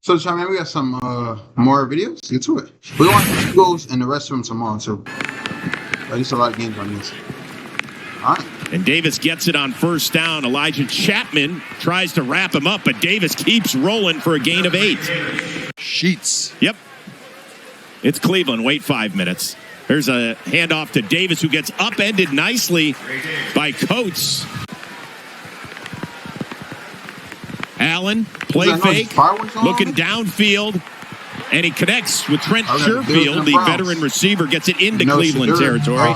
So, man, we got some more videos. Get to it. We want the Eagles and the rest of them tomorrow, so there's a lot of games on this. All right. And Davis gets it on first down. Elijah Chapman tries to wrap him up, but Davis keeps rolling for a gain of 8. Sheets. Yep. It's Cleveland. Wait 5 minutes. There's a handoff to Davis, who gets upended nicely by Coates. Allen, play fake, looking downfield, and he connects with Trent Sherfield, the veteran receiver, gets it into Cleveland territory.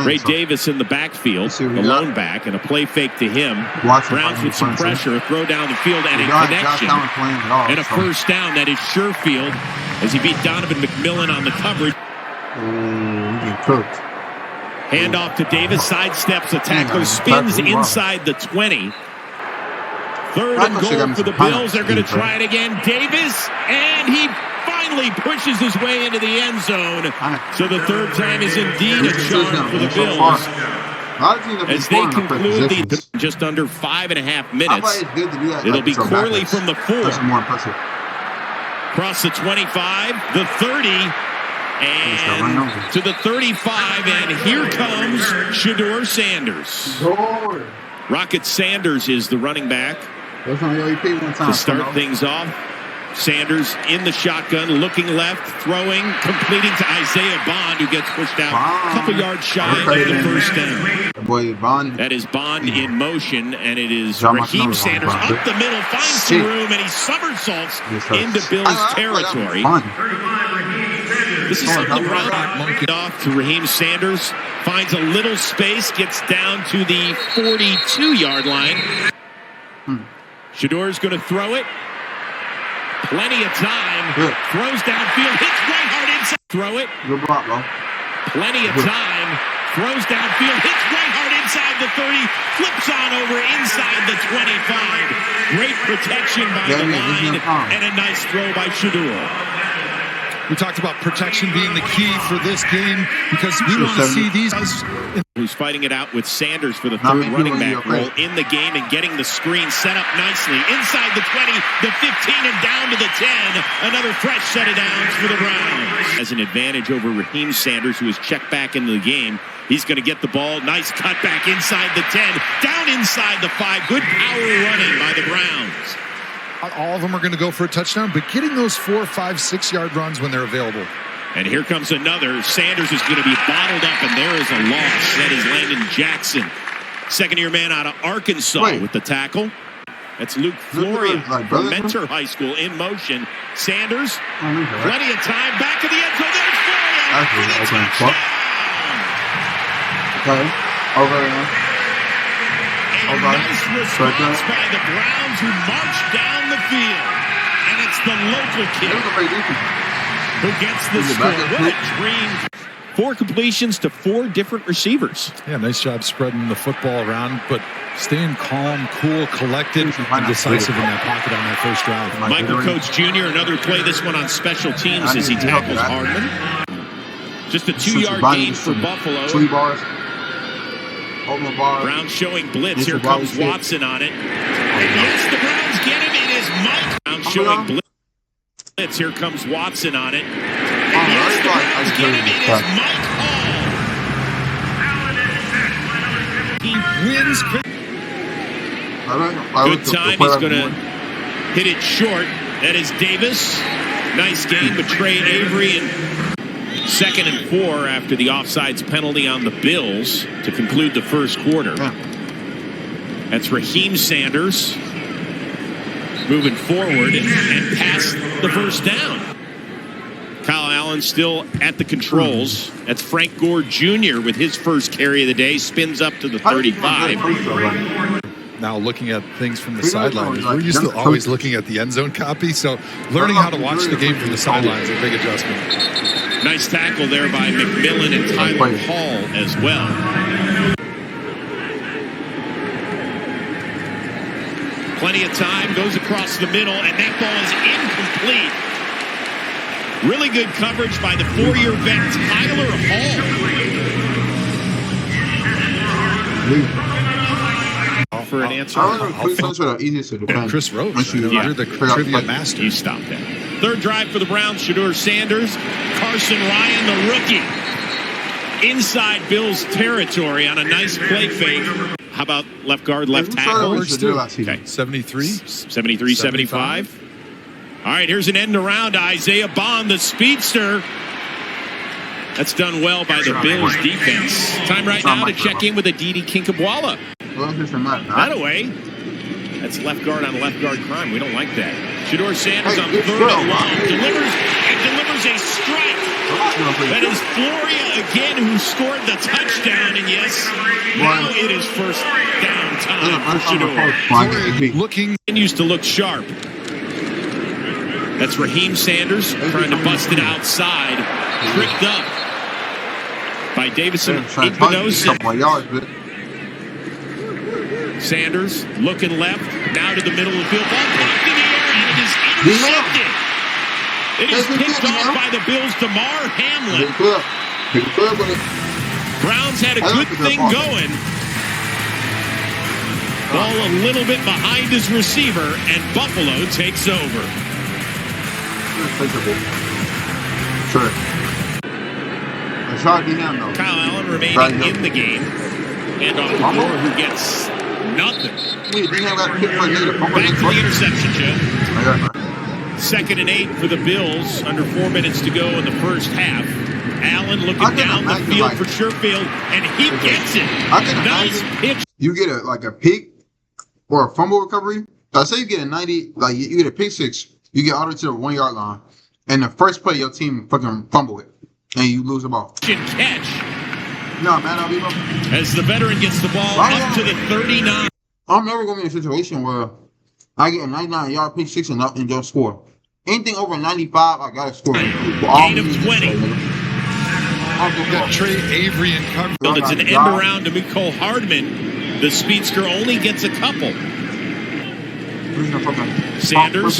Ray Davis in the backfield, the lone back, and a play fake to him. Browns with some pressure, a throw down the field, and a connection, and a first down. That is Sherfield, as he beat Donovan McMillan on the coverage. Handoff to Davis, sidesteps a tackler, spins inside the 20. Third and goal for the Bills. They're going to try it again. Davis, and he finally pushes his way into the end zone. So the third time is indeed a charm for the Bills. As they conclude the just under 5.5 minutes, it'll be Corley from the 4. Across the 25, the 30, and to the 35, and here comes Shedeur Sanders. Rocket Sanders is the running back. To start things off, Sanders in the shotgun, looking left, throwing, completing to Isaiah Bond, who gets pushed out a couple yards shy of the first down. That is Bond in motion, and it is Raheem Sanders up the middle, finds some room, and he somersaults into Bill's territory. This is something monkey off to Raheem Sanders, finds a little space, gets down to the 42-yard line. Shedeur's going to throw it. Plenty of time. Throws downfield. Hits right hard inside. Throw it. Plenty of time. Throws downfield. Hits right hard inside the 30. Flips on over inside the 25. Great protection by the line. And a nice throw by Shedeur. We talked about protection being the key for this game because we want to see these guys. Who's fighting it out with Sanders for the third running back role in the game and getting the screen set up nicely. Inside the 20, the 15, and down to the 10. Another fresh set of downs for the Browns. Has an advantage over Raheem Sanders, who is checked back into the game. He's going to get the ball. Nice cutback inside the 10. Down inside the 5. Good power running by the Browns. All of them are going to go for a touchdown, but getting those 4, 5, 6-yard runs when they're available. And here comes another. Sanders is going to be bottled up, and there is a loss. That is Landon Jackson, second-year man out of Arkansas with the tackle. That's Luke Floria from Mentor High School in motion. Sanders, plenty of time, back of the end zone. There's Floria for the touchdown. A nice response by the Browns, who marched down the field. And it's the local kid who gets the score. What a dream. 4 completions to 4 different receivers. Yeah, nice job spreading the football around, but staying calm, cool, collected, and decisive in that pocket on that first drive. Michael Coates Jr., another play, this one on special teams as he tackles Hardman. Just a 2-yard gain for Buffalo. Browns showing blitz. Here comes Watson on it. And yes, the Browns get him. It is Mike. Browns showing blitz. Here comes Watson on it. And yes, the Browns get him. It is Mike Hall. He wins. Good time. He's going to hit it short. That is Davis. Nice game, but Trey Avery and 2nd and 4 after the offsides penalty on the Bills to conclude the first quarter. That's Raheem Sanders moving forward and past the first down. Kyle Allen still at the controls. That's Frank Gore Jr. with his first carry of the day. Spins up to the 35. Now looking at things from the sidelines. We're used to always looking at the end zone copy, so learning how to watch the game from the sidelines is a big adjustment. Nice tackle there by McMillan and Tyler Hall as well. Plenty of time, goes across the middle, and that ball is incomplete. Really good coverage by the 4-year vet Tyler Hall. for an answer? Easiest to defend. Chris Roach. You're the trivia master. You stop that. Third drive for the Browns. Shedeur Sanders. Carson Ryan, the rookie. Inside Bill's territory on a nice play fake. How about left guard, left tackle? Okay. 73? 73, 75. All right, here's an end around. Isaiah Bond, the speedster. That's done well by the Bills defense. Time right now to check in with Aditi Kinkabwala. By the way, that's left guard on left guard crime. We don't like that. Shedeur Sanders on third and long. Delivers a strike. That is Floria again who scored the touchdown. And yes, now it is first down time for Shedeur. Continues to look sharp. That's Raheem Sanders trying to bust it outside. Tripped up by Davison Igbenogson. Sanders looking left, now to the middle of the field. Ball blocked in the air, and it is intercepted. It is picked off by the Bills' DeMar Hamlin. Browns had a good thing going. Ball a little bit behind his receiver, and Buffalo takes over. Sure. Kyle Allen remaining in the game. And off the Moore, who gets nothing. Back to the interception, Joe. 2nd and 8 for the Bills. Under 4 minutes to go in the first half. Allen looking down the field for Sherfield, and he gets it. Nice pitch. You get a pick or a fumble recovery. I say you get a 90, like you get a pick six. You get all the way to the 1 yard line, and the first play your team fucking fumble it, and you lose the ball. Catch. No, man, I'll be wrong. As the veteran gets the ball up to the 39. I'm never going to be in a situation where I get a 99-yard pick six and don't score. Anything over 95, I got to score. Gain of 20. Got Trey Avery in coverage. It's an end around to Mecole Hardman. The speedster only gets a couple. Sanders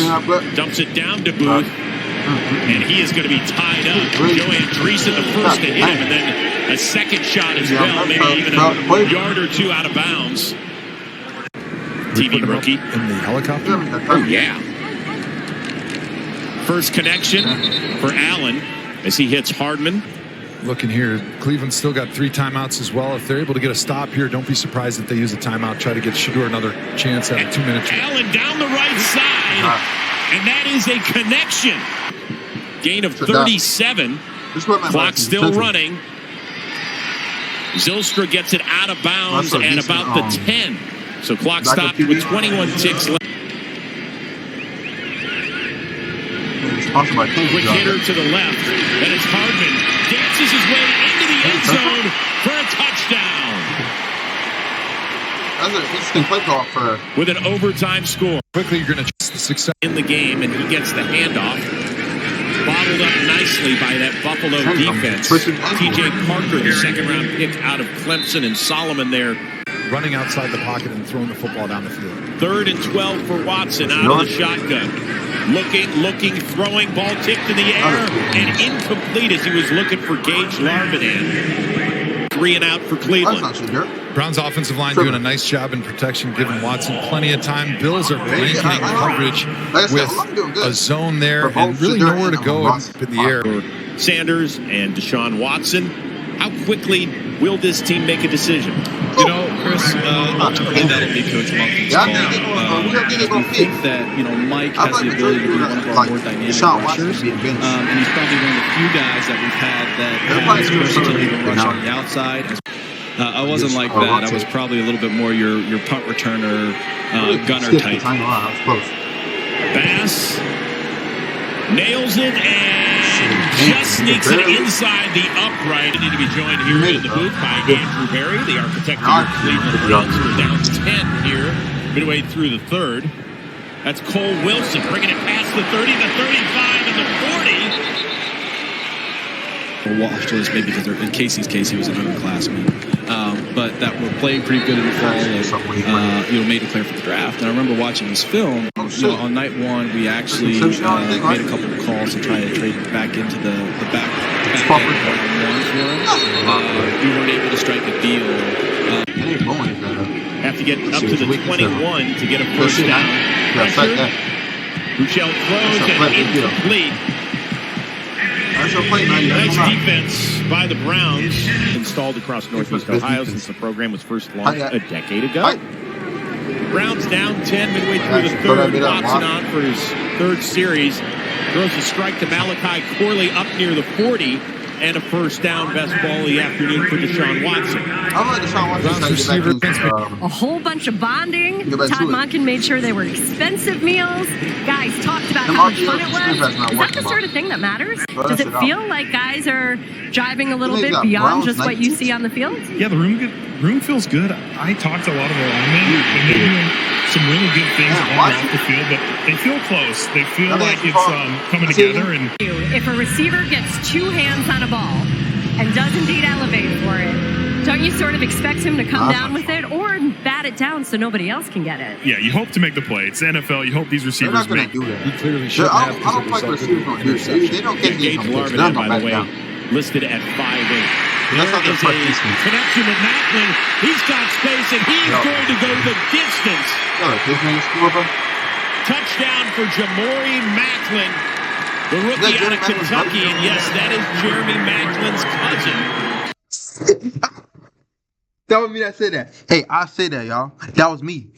dumps it down to Booth. And he is going to be tied up. Joe Andreessen the first to hit him, and then a second shot as well, maybe even a yard or two out of bounds. TV rookie. In the helicopter? Oh, yeah. First connection for Allen as he hits Hardman. Looking here, Cleveland's still got 3 timeouts as well. If they're able to get a stop here, don't be surprised if they use a timeout, try to get Shedeur another chance at 2 minutes. Allen down the right side, and that is a connection. Gain of 37. Clock still running. Zylstra gets it out of bounds at about the 10. So clock stopped with 21 ticks left. Quick hitter to the left. And it's Hardman. Dances his way into the end zone for a touchdown. That's an interesting play call for... With an overtime score. Quickly, you're going to trust the success in the game, and he gets the handoff. Bottled up nicely by that Buffalo defense. TJ Parker, the second-round pick out of Clemson, and Solomon there. Running outside the pocket and throwing the football down the field. 3rd and 12 for Watson out of the shotgun. Looking, throwing, ball tipped in the air, and incomplete as he was looking for Gage Larvidan. 3 and out for Cleveland. Browns offensive line doing a nice job in protection, giving Watson plenty of time. Bills are blanketing coverage with a zone there and really nowhere to go up in the air. Sanders and Deshaun Watson. How quickly will this team make a decision? You know, Chris, ultimately that'll be Coach Monken's call. We think that, Mike has the ability to be one of our more dynamic rushers. And he's probably one of the few guys that we've had that has versatility to rush on the outside. I wasn't like that. I was probably a little bit more your punt returner, gunner type. Bass nails it and just sneaks it inside the upright. Need to be joined here in the booth by Andrew Berry, the architect of your Cleveland Browns. We're down 10 here, midway through the 3rd. That's Cole Wilson bringing it past the 30, the 35, and the 40. Watch this maybe because in Casey's case he was an underclassman, but that were playing pretty good in the fall and made a declare for the draft. And I remember watching this film. On night 1 we actually made a couple of calls to try to trade back into the back back at round one for him. We weren't able to strike a deal. Have to get up to the 21 to get a first down. Pressure. Rochelle throws and incomplete. Nice defense by the Browns. Installed across Northeast Ohio since the program was first launched a decade ago. Browns down 10 midway through the third. Watson on for his third series. Throws a strike to Malachi Corley up near the 40. And a first down, best ball of the afternoon for Deshaun Watson. I like Deshaun Watson. A whole bunch of bonding. Todd Monken made sure they were expensive meals. Guys talked about how much fun it was. Is that the sort of thing that matters? Does it feel like guys are driving a little bit beyond just what you see on the field? Yeah, the room feels good. I talked to a lot of the linemen, and they're doing some really good things on and off the field, but they feel close. They feel like it's coming together. And if a receiver gets two hands on a ball and does indeed elevate for it, don't you sort of expect him to come down with it or bat it down so nobody else can get it? Yeah, you hope to make the play. It's NFL. You hope these receivers make. Do that. He clearly should have. I don't like receivers don't do that. They don't get Gage Larvin, by the way, listed at 5'8". There is a connection with Macklin. He's got space, and he's going to go the distance. Touchdown for Jamori Macklin, the rookie out of Kentucky. And yes, that is Jeremy Macklin's cousin. That was me that said that. Hey, I say that, y'all. That was me.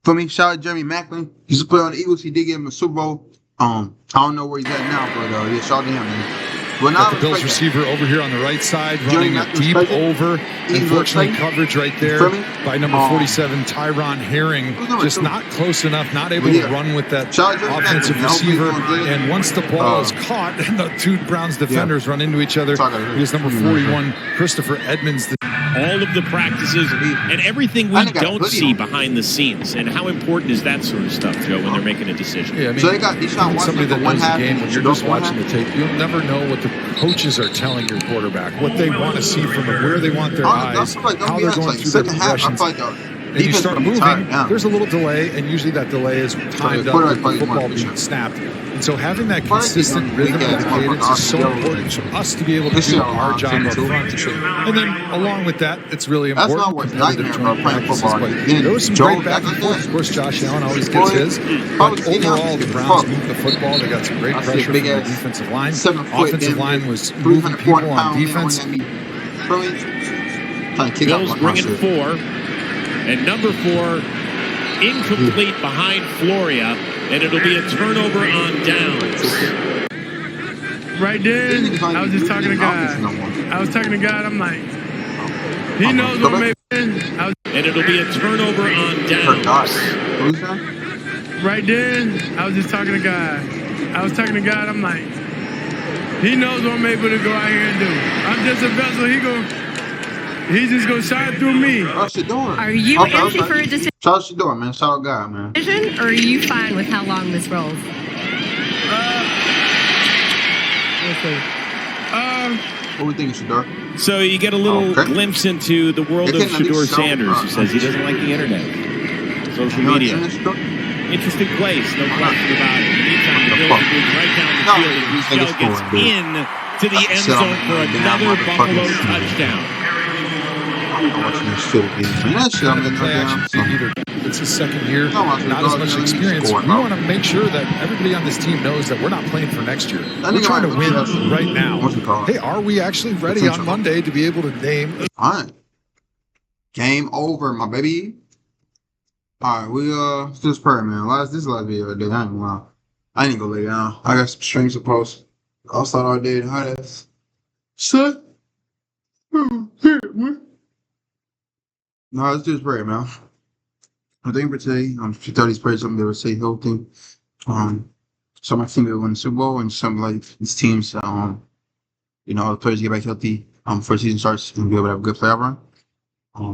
For me, shout out Jeremy Macklin. He used to play on the Eagles. He did get him a Super Bowl. I don't know where he's at now, but yeah, shout out to him, man. Got the Bills receiver over here on the right side, running a deep over. Unfortunately, coverage right there by number 47, Tyron Herring. Just not close enough, not able to run with that offensive receiver. And once the ball is caught and the two Browns defenders run into each other, it is number 41, Christopher Edmonds. All of the practices and everything we don't see behind the scenes. And how important is that sort of stuff, Joe, when they're making a decision? Yeah, I mean, so they got Deshaun Watson somebody that knows the game, when you're just watching the tape, you'll never know what the coaches are telling your quarterback, what they want to see from them, where they want their eyes, how they're going through their progressions. And you start moving, there's a little delay, and usually that delay is timed up with the football being snapped. And so having that consistent rhythm of the cadence is so important for us to be able to do our job up front. And then along with that, it's really important competitive joint practices. But there was some great back and forth. Of course, Josh Allen always gets his. But overall, the Browns moved the football. They got some great pressure from the defensive line. Offensive line was moving people on defense. Bills bring it 4. And number 4, incomplete behind Floria. And it'll be a turnover on downs. Right there, I was just talking to God. I'm like, he knows what made and it'll be a turnover on downs. Right there, I was just talking to God. I'm like, he knows what I'm able to go out here and do. I'm just a vessel. He's just gonna shine through me. Are you empty for a decision? Shout out Shador, man. Shout out God, man. Or are you fine with how long this rolls? What we think of Shador? So you get a little glimpse into the world of Shador Sanders, who says he doesn't like the internet, social media. Interesting place, no question about it. In the meantime, the Bills are right down the field, and Rochelle gets in to the end zone for another Buffalo touchdown. It's his second year, not as much experience. We want to make sure that everybody on this team knows that we're not playing for next year. We're trying to win right now. Hey, are we actually ready on Monday to be able to name? All right. Game over, my baby. All right, we this prayer, man. This is the last video I did. I ain't gonna lie. I didn't go lay down. I got some strings to post. I'll start all day. How that's shut. No, let's do this prayer, man. I think for today, she thought these prayers something they would say healthy. So my team will win the Super Bowl, and some like these teams, the players get back healthy. Before the season starts, and be able to have a good playoff run.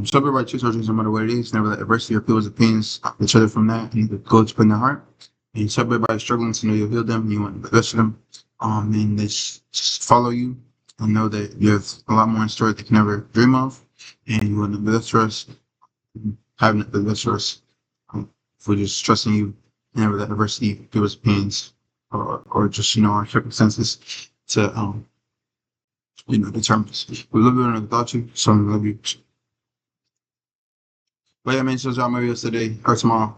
So everybody choose surgeries no matter what it is. Never let adversity or people's opinions each other from that. You go to put in their heart. And so everybody's struggling to know you'll heal them. And you want the best of them. And they just follow you and know that you have a lot more in store that they can never dream of. And you want the best for us, having the best for us, for just trusting you, and never let adversity, people's opinions, or just our circumstances to determines. We live in a thought you, some love you. But yeah, man, so y'all maybe yesterday or tomorrow.